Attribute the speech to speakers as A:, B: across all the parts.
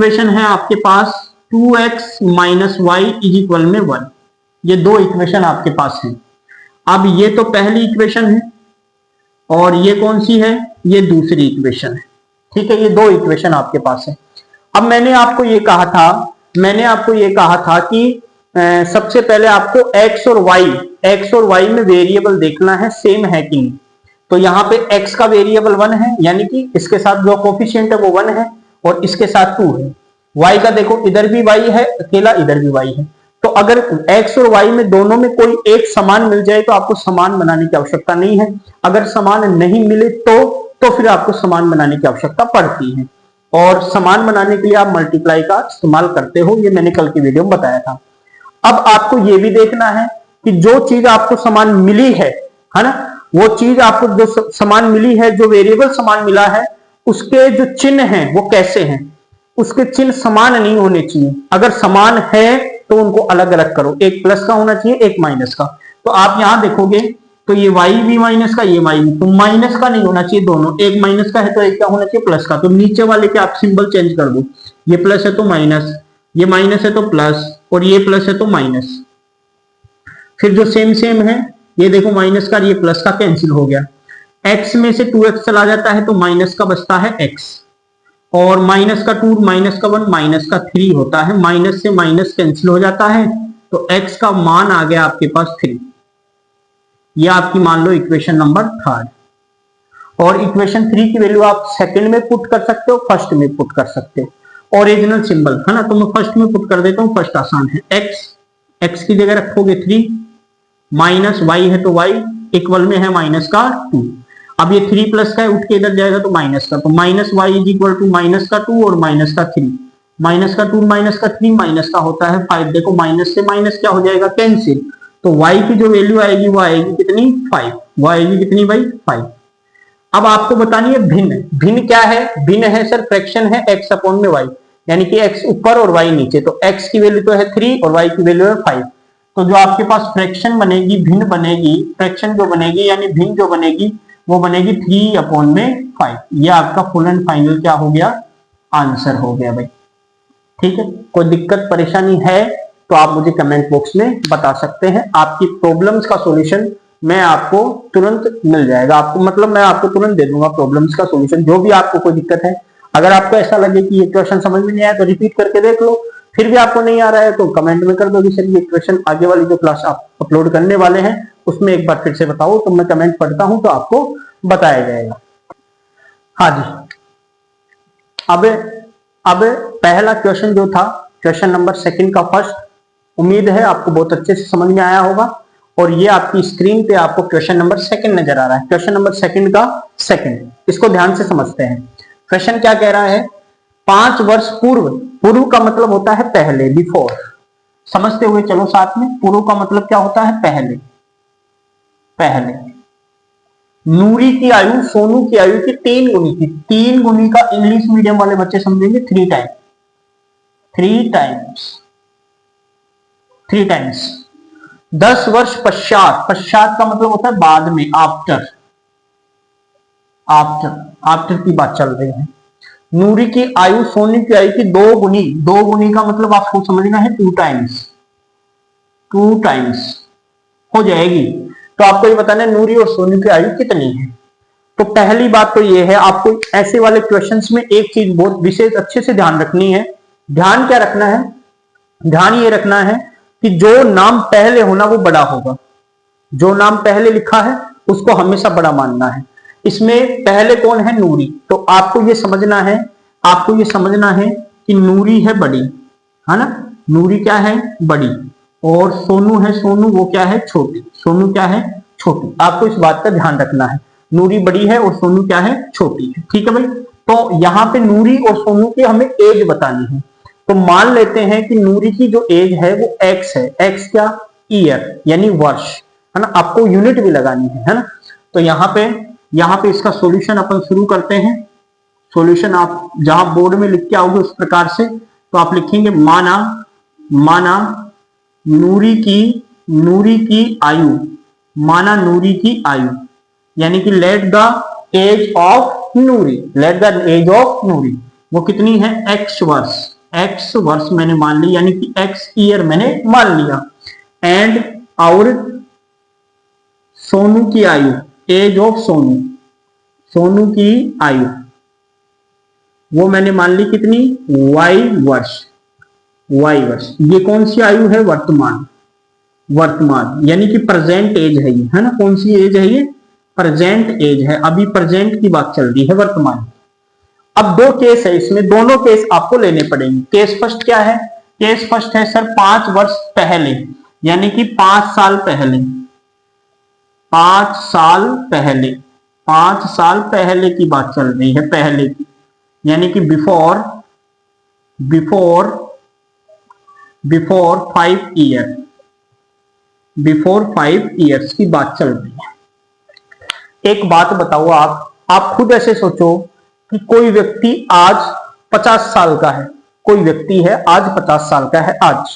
A: Equation है आपके पास 2x minus y is equal में 1। ये दो इक्वेशन आपके पास है। अब ये तो पहली इक्वेशन है और ये कौन सी है, ये दूसरी इक्वेशन है। ठीक है, ये दो इक्वेशन आपके पास है। अब मैंने आपको ये कहा था कि सबसे पहले आपको x और y में वेरिएबल देखना है सेम है कि नहीं। तो यहाँ पे x का वेरिएबल 1 है, यानी कि इसके साथ जो कोफिशिएंट है वो 1 है और इसके साथ 2 है। y का देखो इधर भी y है अकेला, इधर भी y है। तो अगर x और y में दोनों में कोई एक समान मिल जाए तो आपको समान बनाने की आवश्यकता नहीं है। अगर समान नहीं मिले तो फिर आपको समान बनाने की आवश्यकता पड़ती है, और समान बनाने के लिए आप मल्टीप्लाई का इस्तेमाल करते हो। ये मैंने कल की वीडियो में बताया था। अब आपको ये भी देखना है कि जो चीज आपको समान मिली है ना, वो चीज आपको जो समान मिली है, जो वेरिएबल समान मिला है, उसके जो चिन्ह हैं वो कैसे हैं। उसके चिन्ह समान नहीं होने चाहिए। अगर समान है तो उनको अलग अलग करो, एक प्लस का होना चाहिए, एक माइनस का। तो आप यहां देखोगे तो ये y भी माइनस का, ये y भी, तो माइनस का नहीं होना चाहिए दोनों। एक माइनस का है तो एक क्या होना चाहिए, प्लस का। तो नीचे वाले के आप सिंबल चेंज कर दो, ये प्लस है तो माइनस, ये माइनस है तो प्लस, और ये प्लस है तो माइनस। फिर जो सेम है, ये देखो माइनस का ये प्लस का कैंसिल हो गया। x में से 2x चला जाता है तो माइनस का बचता है x, और माइनस का 2, माइनस का 1, माइनस का 3 होता है। माइनस से माइनस कैंसिल हो जाता है तो x का मान आ गया आपके पास 3। ये आपकी मान लो इक्वेशन नंबर 3। और इक्वेशन 3 की वैल्यू आप सेकंड में पुट कर सकते हो, फर्स्ट में पुट कर सकते हो। ओरिजिनल सिंबल है ना, तो मैं फर्स्ट में पुट कर देता हूं। फर्स्ट आसान है, x की जगह रखोगे 3, माइनस y है तो y इक्वल में है माइनस का 2। अब ये 3 प्लस का है, उठ के इधर जाएगा तो माइनस का, तो minus y is equal to minus का 2 और माइनस का 3। माइनस का 2 माइनस का 3 माइनस का होता है 5। देखो माइनस से माइनस क्या हो जाएगा, कैंसिल। तो y की जो वैल्यू आएगी वो आएगी कितनी, 5। वो आएगी कितनी भाई, 5। अब आपको बतानी है भिन्न। भिन्न क्या है, भिन्न है सर फ्रैक्शन है x अपॉन में y, यानी कि x ऊपर और y नीचे। तो x की वैल्यू तो है 3 और y की वैल्यू है 5। तो जो आपके पास फ्रैक्शन बनेगी, भिन्न बनेगी, फ्रैक्शन जो बनेगी यानी भिन्न जो बनेगी वो बनेगी 3 अपॉन में 5। ये आपका फुल एंड फाइनल क्या हो गया, आंसर हो गया भाई। ठीक है, कोई दिक्कत परेशानी है तो आप मुझे कमेंट बॉक्स में बता सकते हैं। आपकी प्रॉब्लम्स का सॉल्यूशन मैं आपको तुरंत मिल जाएगा। आपको मतलब मैं आपको तुरंत दे दूंगा प्रॉब्लम्स का सॉल्यूशन, जो भी आपको कोई दिक्कत है। अगर आपको ऐसा लगे कि ये क्वेश्चन समझ में नहीं आया तो रिपीट करके देख लो। फिर भी आपको नहीं आ रहा है तो कमेंट में कर दो कि सर ये क्वेश्चन आगे वाली जो क्लास आप अपलोड करने वाले हैं उसमें एक बार फिर से बताओ। तो मैं कमेंट पढ़ता हूं तो आपको बताया जाएगा। हाँ जी, अब पहला क्वेश्चन जो था, क्वेश्चन नंबर 2 का फर्स्ट, उम्मीद है आपको बहुत अच्छे से समझ में आया होगा। और ये आपकी स्क्रीन पे आपको क्वेश्चन नंबर 2 नजर आ रहा है। क्वेश्चन नंबर 2 का सेकंड, इसको ध्यान से समझते हैं। क्वेश्चन क्या कह रहा है, 5 वर्ष पूर्व। पूर्व का मतलब होता है पहले, बिफोर। समझते हुए चलो साथ में, पूर्व का मतलब क्या होता है, पहले। पहले नूरी की आयु सोनू की आयु की 3 गुनी थी। 3 गुनी का इंग्लिश मीडियम वाले बच्चे समझेंगे 3 टाइम्स। 3 टाइम्स 10 वर्ष पश्चात। पश्चात का मतलब होता है बाद में, आफ्टर। आफ्टर की बात चल रही है। नूरी की आयु सोनू की आयु की 2 गुनी। 2 गुनी का मतलब आपको समझना है 2 टाइम्स। 2 टाइम्स हो जाएगी। तो आपको ये बताना है नूरी और सोनू की आयु कितनी है। तो पहली बात तो ये है, आपको ऐसे वाले क्वेश्चंस में एक चीज बहुत विशेष अच्छे से ध्यान रखनी है। ध्यान क्या रखना है, ध्यान ये रखना है कि जो नाम पहले होना वो बड़ा होगा। जो नाम पहले लिखा है उसको हमेशा बड़ा मानना है। इसमें पहले कौन है, नूरी। तो आपको ये समझना है, आपको ये समझना है कि नूरी है बड़ी, है ना। नूरी क्या है, बड़ी, और सोनू है, सोनू वो क्या है, छोटी। सोनू क्या है, छोटी। आपको इस बात का ध्यान रखना है, नूरी बड़ी है और सोनू क्या है, छोटी है। ठीक है भाई। तो यहाँ पे नूरी और सोनू की हमें एज बतानी है। तो मान लेते हैं कि नूरी की जो एज है वो x है। x क्या, ईयर यानी वर्ष, है ना। आपको यूनिट भी लगानी है ना। तो यहाँ पे इसका सॉल्यूशन अपन शुरू करते हैं। सॉल्यूशन आप जहां बोर्ड में लिख के आओगे उस प्रकार से, तो आप लिखेंगे माना नूरी की आयु, माना नूरी की आयु, यानी कि let the age of Noori, let the age of Noori. वो कितनी है, x वर्ष, x वर्ष मैंने मान ली, यानी कि x ईयर मैंने मान लिया। एंड और सोनू की आयु, एज ऑफ सोनू, सोनू की आयु वो मैंने मान ली कितनी, y वर्ष, y वर्ष। ये कौन सी आयु है, वर्तमान, वर्तमान यानी कि प्रेजेंट एज है ये, है ना। कौन सी एज है ये, प्रेजेंट एज है, अभी प्रेजेंट की बात चल रही है, वर्तमान। अब दो केस है इसमें, दोनों केस आपको लेने पड़ेंगे। केस फर्स्ट क्या है, केस फर्स्ट है सर 5 वर्ष पहले, यानी कि 5 साल पहले, 5 साल पहले, 5 साल पहले की बात चल रही है, पहले की, यानी कि before, before 5 year, before 5 years की बात चल रही है। एक बात बताओ, आप खुद ऐसे सोचो कि कोई व्यक्ति आज 50 साल का है, कोई व्यक्ति है आज 50 साल का है, आज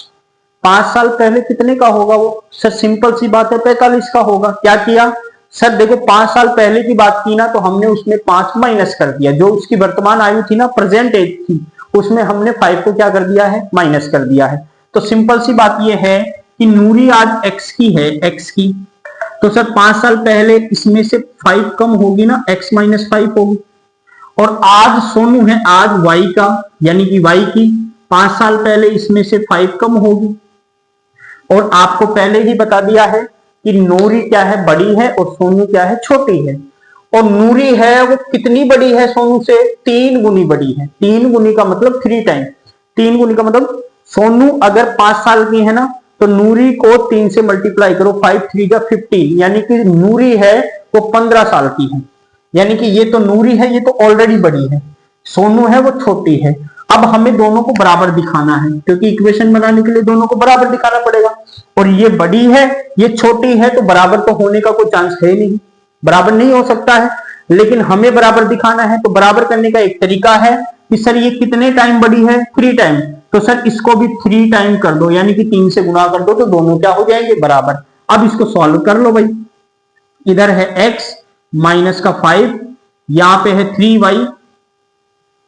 A: 5 साल पहले कितने का होगा वो, सर सिंपल सी बात है 45 का होगा। क्या किया सर, देखो 5 साल पहले की बात की ना, तो हमने उसमें 5 माइनस कर दिया, जो उसकी वर्तमान आयु थी ना, प्रेजेंट एज थी, उसमें हमने 5 को क्या कर दिया है, माइनस कर दिया है। तो सिंपल सी बात ये है कि नूरी आज x की है, x की, तो सर 5 साल पहले इसमें से 5 कम होगी ना, x माइनस 5 होगी। और आज सोनू है, आज y का, यानी कि y की 5 साल पहले इसमें से 5 कम होगी। और आपको पहले ही बता दिया है कि नूरी क्या है, बड़ी है, और सोनू क्या है, छोटी है। और नूरी है वो कितनी बड़ी है सोनू से, 3 गुनी बड़ी है। 3 गुनी का मतलब 3 टाइम, 3 गुनी का मतलब सोनू अगर 5 साल की है ना, तो नूरी को 3 से मल्टीप्लाई करो, 5 3 का 15, यानी कि नूरी है वो 15 साल की है। यानी कि ये तो नूरी है, ये तो ऑलरेडी बड़ी है, सोनू है वो छोटी है। अब हमें दोनों को बराबर दिखाना है, क्योंकि इक्वेशन बनाने के लिए दोनों को बराबर दिखाना पड़ेगा। और ये बड़ी है, ये छोटी है, तो बराबर तो होने का कोई चांस है नहीं, बराबर नहीं हो सकता है। लेकिन हमें बराबर दिखाना है, तो बराबर करने का एक तरीका है कि सर ये कितने टाइम बड़ी है, 3 टाइम, तो सर इसको भी 3 टाइम कर दो, यानी कि 3 से गुणा कर दो, तो दोनों क्या हो जाएंगे, बराबर। अब इसको सॉल्व कर लो भाई, इधर है x माइनस का 5, यहां पे है 3y,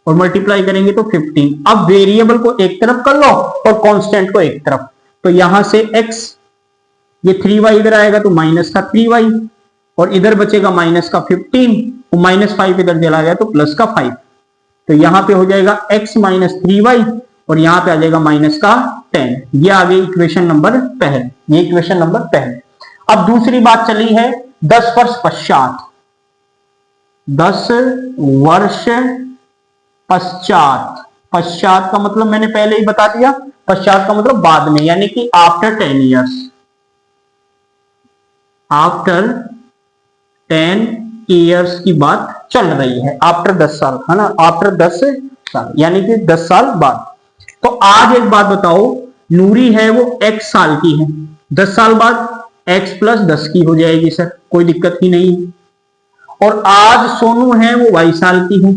A: और मल्टीप्लाई करेंगे तो 15। अब वेरिएबल को एक तरफ कर लो और कांस्टेंट को एक तरफ, तो यहां से x, ये 3y इधर आएगा तो माइनस का 3y, और इधर बचेगा माइनस का 15, और माइनस 5 इधर चला गया तो प्लस का 5, तो यहां पे हो जाएगा x माइनस 3y, और यहां पे आ जाएगा माइनस का 10। ये आ गई इक्वेशन नंबर पहले, ये इक्वेशन नंबर पहले। अब दूसरी बात चली है 10 वर्ष पश्चात, 10 वर्ष पश्चात, पश्चात का मतलब मैंने पहले ही बता दिया, पश्चात का मतलब बाद में, यानी कि आफ्टर 10 ईयर्स, आफ्टर 10 ईयर्स की बात चल रही है, आफ्टर 10 साल, है ना, आफ्टर 10 साल, यानी कि 10 साल बाद। तो आज एक बात बताओ, नूरी है वो x साल की है, 10 साल बाद x प्लस 10 की हो जाएगी सर, कोई दिक्कत ही नहीं है। और आज सोनू है वो y साल की है,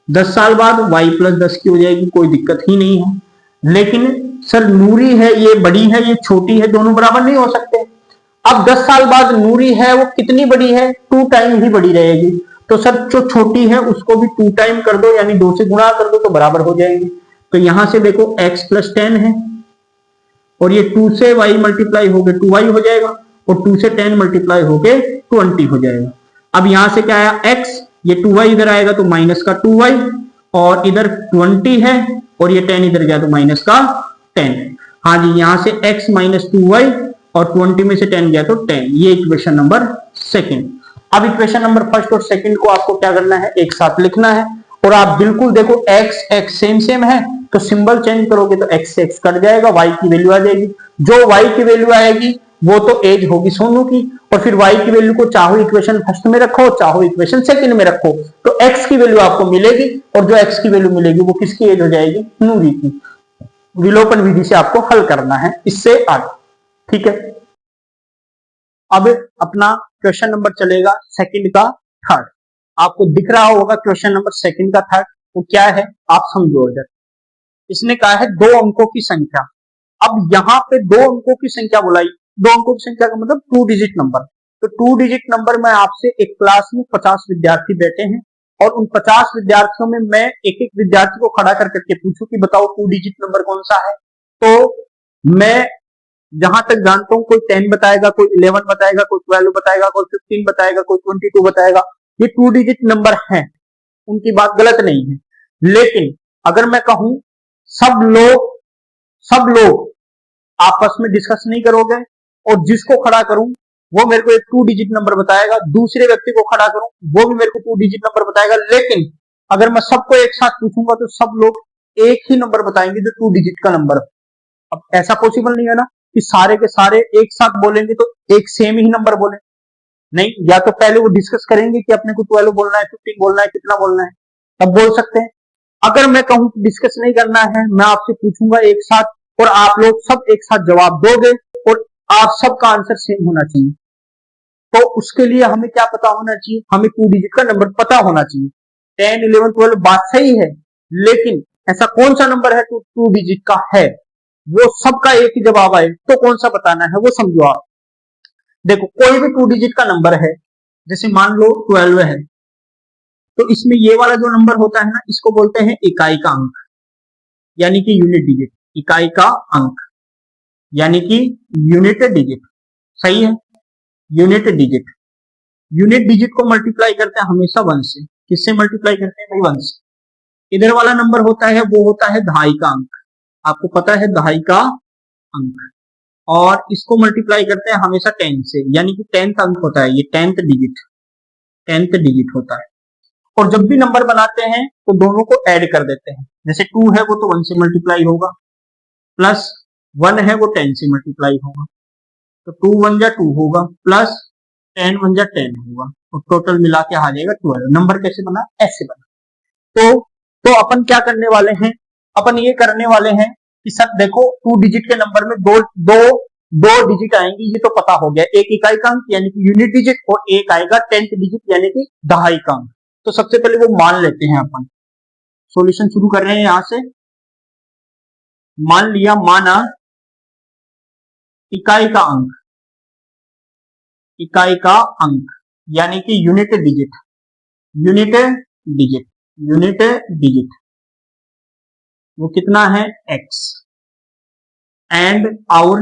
A: 10 साल बाद y प्लस 10 की हो जाएगी, कोई दिक्कत ही नहीं है। लेकिन सर नूरी है ये बड़ी है, ये छोटी है, दोनों बराबर नहीं हो सकते। अब 10 साल बाद नूरी है वो कितनी बड़ी है, 2 टाइम ही बड़ी रहेगी, तो सर जो छोटी है उसको भी 2 टाइम कर दो, यानी 2 से गुणा कर दो, तो बराबर हो जाएंगे। तो यहां से देखो x प्लस 10 है, और ये 2 से y मल्टीप्लाई होके 2y हो जाएगा, और 2 से 10 मल्टीप्लाई होके 20 हो जाएगा। अब यहां से क्या आया x, ये 2y इधर आएगा तो माइनस का 2y, और इधर 20 है, और ये 10 इधर गया तो माइनस का 10। हाँ जी, यहां से x माइनस 2y, और 20 में से 10 गया तो 10। ये इक्वेशन नंबर सेकंड। अब इक्वेशन नंबर फर्स्ट और सेकंड को आपको क्या करना है, एक साथ लिखना है। और आप बिल्कुल देखो x सेम सेम है, तो सिंबल चेंज करोगे तो x से x कट जाएगा, y की वैल्यू आ जाएगी। जो y की वैल्यू आएगी वो तो एज होगी सोनू की, और फिर y की वैल्यू को चाहो इक्वेशन फर्स्ट में रखो, चाहो इक्वेशन सेकंड में रखो, तो x की वैल्यू आपको मिलेगी, और जो x की वैल्यू मिलेगी वो किसकी एज हो जाएगी, नूरी की। विलोपन विधि से आपको हल करना है इससे आगे, ठीक है। अब अपना क्वेश्चन नंबर चलेगा सेकंड का थर्ड। आपको दिख रहा होगा क्वेश्चन नंबर सेकंड का थर्ड, वो क्या है आप समझो। इधर इसने कहा है 2 अंकों की संख्या। अब यहाँ पे 2 अंकों की संख्या बुलाई, 2 अंकों की संख्या का मतलब 2 डिजिट नंबर। तो 2 डिजिट नंबर में आपसे एक क्लास में 50 विद्यार्थी बैठे हैं, और उन 50 विद्यार्थियों में मैं एक एक विद्यार्थी को खड़ा कर करके पूछूं कि बताओ 2 डिजिट नंबर कौन सा है, तो मैं जहां तक जानता हूं कोई 10 बताएगा, कोई 11 बताएगा, कोई 12 बताएगा, कोई 15 बताएगा, कोई 22 बताएगा। ये 2 डिजिट नंबर हैं, उनकी बात गलत नहीं है। लेकिन अगर मैं कहूं सब लोग आपस में डिस्कस नहीं करोगे और जिसको खड़ा करूं वो मेरे को एक 2 डिजिट नंबर बताएगा, दूसरे व्यक्ति को खड़ा करूं वो भी मेरे को 2 डिजिट नंबर बताएगा। लेकिन अगर मैं सबको एक साथ पूछूंगा तो सब लोग एक ही नंबर बताएंगे जो 2 डिजिट का नंबर। अब ऐसा पॉसिबल नहीं है ना कि सारे के सारे एक साथ बोलेंगे तो एक सेम ही नंबर बोले, नहीं, या तो पहले वो डिस्कस करेंगे कि अपने को 12 बोलना है, 15 बोलना है, कितना बोलना है, तब बोल सकते हैं। अगर मैं कहूं डिस्कस नहीं करना है, मैं आपसे पूछूंगा एक साथ और आप लोग सब एक साथ जवाब दोगे और आप सबका आंसर सेम होना चाहिए, तो उसके लिए हमें क्या पता होना चाहिए, हमें 2 डिजिट का नंबर पता होना चाहिए। 10, 11, 12 बात सही है, लेकिन ऐसा कौन सा नंबर है जो 2 डिजिट का है, वो सबका एक ही जवाब आए तो कौन सा बताना है वो समझो आप। देखो कोई भी 2 डिजिट का नंबर है, जैसे मान लो 12 है, तो इसमें ये वाला जो नंबर होता है ना, इसको बोलते हैं इकाई का अंक, यानी कि यूनिट डिजिट। इकाई का अंक यानी कि यूनिट डिजिट, सही है, यूनिट डिजिट। यूनिट डिजिट को मल्टीप्लाई करते हैं हमेशा 1 से। किससे मल्टीप्लाई करते हैं भाई? 1 से। इधर वाला नंबर होता है वो होता है दहाई का अंक, आपको पता है दहाई का अंक, और इसको मल्टीप्लाई करते हैं हमेशा 10 से, यानी कि 10th अंक होता है ये, 10th डिजिट होता है। और जब भी नंबर बनाते हैं तो दोनों को ऐड कर देते हैं, जैसे 2 है वो तो 1 से मल्टीप्लाई होगा, प्लस 1 है वो 10 से मल्टीप्लाई होगा, तो 2 1 जा 2 होगा, प्लस 10 1 जा 10 होगा, और टोटल मिला के आ जाएगा 12। नंबर कैसे बना? ऐसे बना। तो अपन क्या करने वाले हैं, अपन ये करने वाले हैं कि सर देखो 2 डिजिट के नंबर में दो डिजिट आएंगे, ये तो पता हो गया, एक इकाई का अंक यानी कि यूनिट डिजिट, और एक आएगा 10th डिजिट यानी कि दहाई का अंक। तो सबसे पहले वो मान लेते हैं, अपन सॉल्यूशन शुरू कर रहे हैं यहां से। मान लिया, माना इकाई का अंक यानी कि यूनिट डिजिट वो कितना है? x, एंड आवर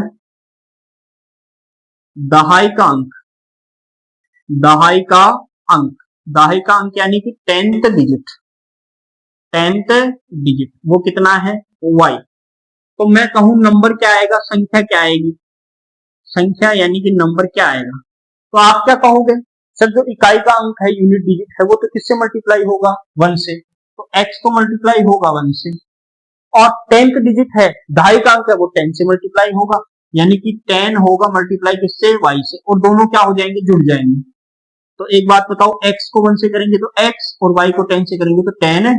A: दहाई का अंक यानी कि 10th डिजिट वो कितना है? y। तो मैं कहूं नंबर क्या आएगा, संख्या क्या आएगी, संख्या यानी कि नंबर क्या आएगा, तो आप क्या कहोगे? सर जो इकाई का अंक है, यूनिट डिजिट है, वो तो किससे मल्टीप्लाई होगा? 1 से, तो x तो मल्टीप्लाई होगा 1 से, और 10th डिजिट है, दहाई का अंक है, वो 10 से मल्टीप्लाई होगा, यानी कि 10 होगा मल्टीप्लाई किससे? y से, और दोनों क्या हो जाएंगे? जुड़ जाएंगे। तो एक बात बताओ, x को 1 से करेंगे तो x, और y को 10 से करेंगे तो 10y।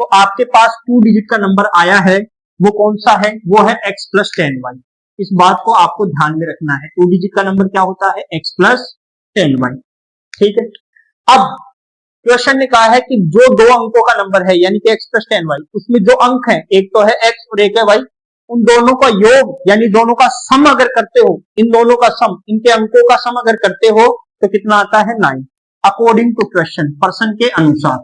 A: तो आपके पास 2 डिजिट का नंबर आया है, वो कौन सा है? वो है x प्लस 10y। इस बात को आपको ध्यान में रखना है, 2 डिजिट का नंबर क्या होता है? x plus 10y। ठीक है। अब क्वेश्चन ने कहा है कि जो दो अंकों का नंबर है यानी कि x प्लस 10y, उसमें जो अंक है, एक तो है x और एक है y, उन दोनों का योग यानी दोनों का सम अगर करते हो, इन दोनों का सम, इनके अंकों का सम अगर करते हो तो कितना आता है? 9। अकॉर्डिंग टू क्वेश्चन, पर्सन के अनुसार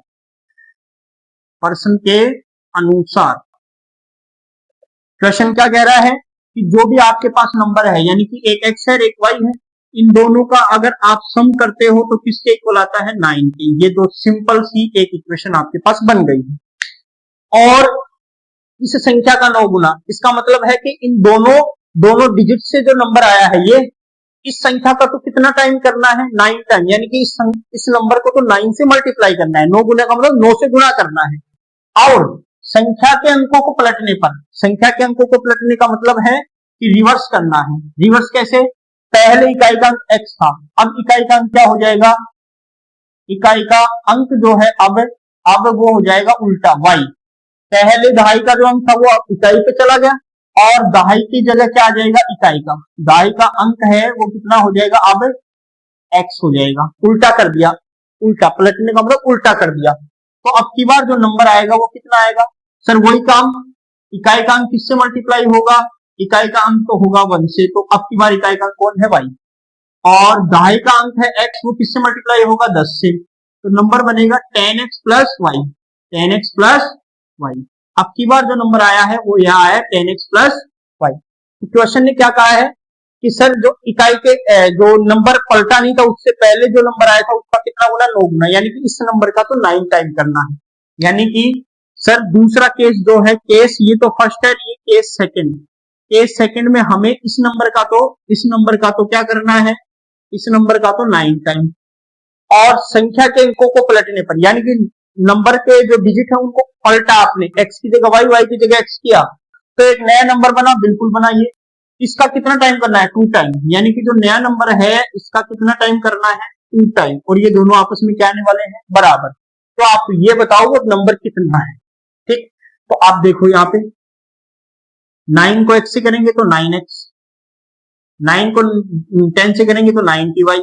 A: क्वेश्चन क्या कह रहा है कि जो भी आपके पास नंबर है, यानी कि एक x है और एक y है, इन दोनों का अगर आप सम करते हो तो किसके इक्वल आता है? 9 के। ये दो सिंपल सी एक इक्वेशन आपके पास बन गई है। और इस संख्या का 9 गुना, इसका मतलब है कि इन दोनों डिजिट से जो नंबर आया है, ये इस संख्या का तो कितना टाइम करना है? 9 टाइम, यानी कि इस नंबर को तो 9 से मल्टीप्लाई करना है। 9 गुना का मतलब 9 से गुणा करना है। और संख्या के अंकों को पलटने का मतलब है कि रिवर्स करना है। रिवर्स कैसे? पहले इकाई का अंक x था, अब इकाई का अंक क्या हो जाएगा? इकाई का अंक जो है अब वो हो जाएगा उल्टा y। पहले दहाई का जो अंक था वो इकाई पे चला गया, और दहाई की जगह क्या आ जाएगा? इकाई का। दहाई का अंक है वो कितना हो जाएगा? अब x हो जाएगा। उल्टा कर दिया, उल्टा पलटने का मतलब उल्टा कर दिया। तो अब की बार जो नंबर आएगा वो कितना आएगा? सर वही काम, इकाई का अंक किससे मल्टीप्लाई होगा? इकाई का अंक तो होगा 1 से, तो अब की बार इकाई का अंक कौन है? y। और दहाई का अंक है x, वो किससे मल्टीप्लाई होगा? 10 से। तो नंबर बनेगा 10x plus Y, 10x plus Y. अब की बार जो नंबर आया है वो यह आया 10x प्लस वाई। तो क्वेश्चन ने क्या कहा है कि सर जो इकाई के जो नंबर पलटा नहीं था उससे पहले जो नंबर आया था उसका कितना गुना, 9 गुना, यानी कि इस नंबर का तो 9 टाइम करना है। यानी कि सर दूसरा केस जो है, केस ये तो फर्स्ट है, ये केस सेकंड। केस सेकंड में हमें इस नंबर का तो क्या करना है, इस नंबर का तो 9 टाइम, और संख्या के अंकों को पलटने पर, यानी कि नंबर के जो डिजिट है उनको पलटा आपने, x की जगह y, y की जगह x किया, तो एक नया नंबर बना, बिल्कुल बना। ये इसका कितना टाइम करना है, 2 टाइम, यानी कि जो नया नंबर है इसका कितना टाइम करना है, 2 टाइम, और ये दोनों आपस में क्या आने वाले हैं, बराबर। तो आप ये बताओ वो नंबर कितना है, ठीक। तो आप देखो यहाँ पे 9 को x से करेंगे तो 9x, 9 को 10 से करेंगे तो 90y,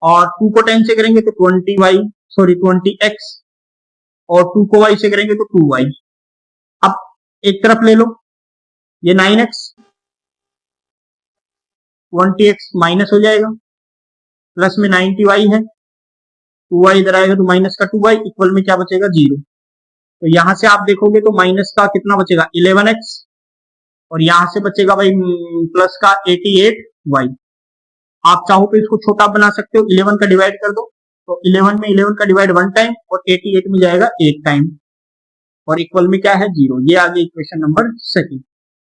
A: और 2 को 10 से करेंगे तो 20x, और 2 को y से करेंगे तो 2y। अब एक तरफ ले लो, ये 9x 20x माइनस हो जाएगा, प्लस में 90y है, 2y इधर आएगा तो माइनस का 2y, इक्वल में क्या बचेगा, 0। तो यहां से आप देखोगे तो माइनस का कितना बचेगा, 11x, और यहां से बचेगा भाई प्लस का 88y। आप चाहो तो इसको छोटा बना सकते हो, 11 का डिवाइड कर दो, तो 11 में 11 का डिवाइड 1 टाइम, और 88 में जाएगा 8 टाइम, और इक्वल में क्या है, 0। ये आ गया इक्वेशन नंबर सेकंड।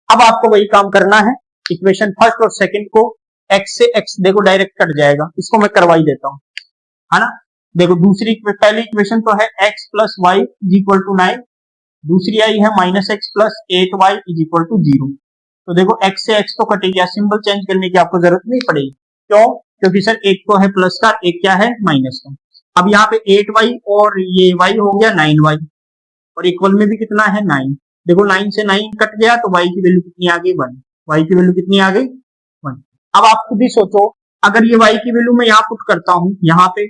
A: अब आपको वही काम करना है, इक्वेशन फर्स्ट और सेकंड को x से x देखो डायरेक्ट कट जाएगा, इसको मैं करवा ही देता हूं, है ना। देखो पहली इक्वेशन तो है x plus y is equal to 9, दूसरी आई है minus x plus 8y is equal to 0। तो देखो x से x तो कट गया, सिंबल चेंज करने की आपको जरूरत नहीं पड़ेगी, क्यों, क्योंकि सर एक तो है प्लस का, एक क्या है माइनस का। अब यहाँ पे 8y और ये y हो गया 9y, और इक्वल में भी कितना है 9। देखो 9 से 9 कट गया तो y की वैल्यू कितनी आ गई, 1। y की वैल्यू कितनी आ गई, 1। अब आप खुद ही सोचो, अगर ये y की वैल्यू मैं यहाँ पुट करता हूँ, यहाँ पे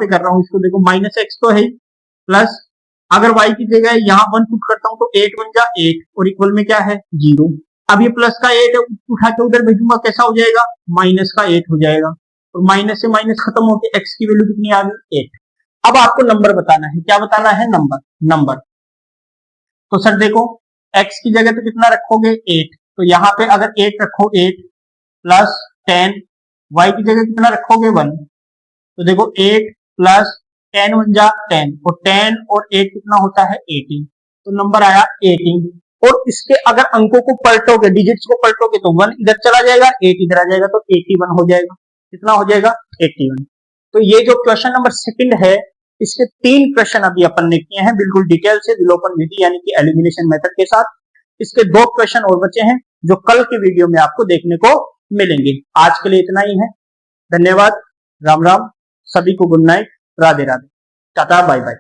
A: कर रहा हूँ इसको, देखो माइनस एक्स तो है, प्लस अगर y की जगह यहाँ 1 पुट करता हूँ तो 8 बन जा 8, और इक्वल में क्या है, 0। अब ये प्लस का 8 है, उठा के उधर भेजूंगा, कैसा हो जाएगा, माइनस का 8 हो जाएगा, और माइनस से माइनस खत्म होकर x की वैल्यू कितनी आ गई, 8। अब आपको नंबर बताना है, क्या बताना है, नंबर। तो सर देखो x की जगह तो कितना रखोगे, 8, तो यहाँ पे अगर 8 रखो, 8 प्लस 10, y की जगह कितना रखोगे, 1, तो देखो 8 प्लस 10 1 जा 10, और 10 और 8 कितना होता है, 18, तो नंबर आया 18। और इसके अगर अंकों को पलटोगे, डिजिट्स को पलटोगे, तो 1 इधर चला जाएगा, 8 इधर आ जाएगा, तो 81 हो जाएगा। कितना हो जाएगा, 81। तो ये जो क्वेश्चन नंबर सेकंड है, इसके 3 क्वेश्चन अभी अपन ने किए हैं बिल्कुल डिटेल से, विलोपन विधि यानी कि एलिमिनेशन मेथड के साथ। इसके 2 क्वेश्चन और बचे हैं जो कल के वीडियो में आपको देखने को मिलेंगे। आज के लिए इतना ही है, धन्यवाद, राम राम, सभी को good night, Radhe Radhe, tata bye bye.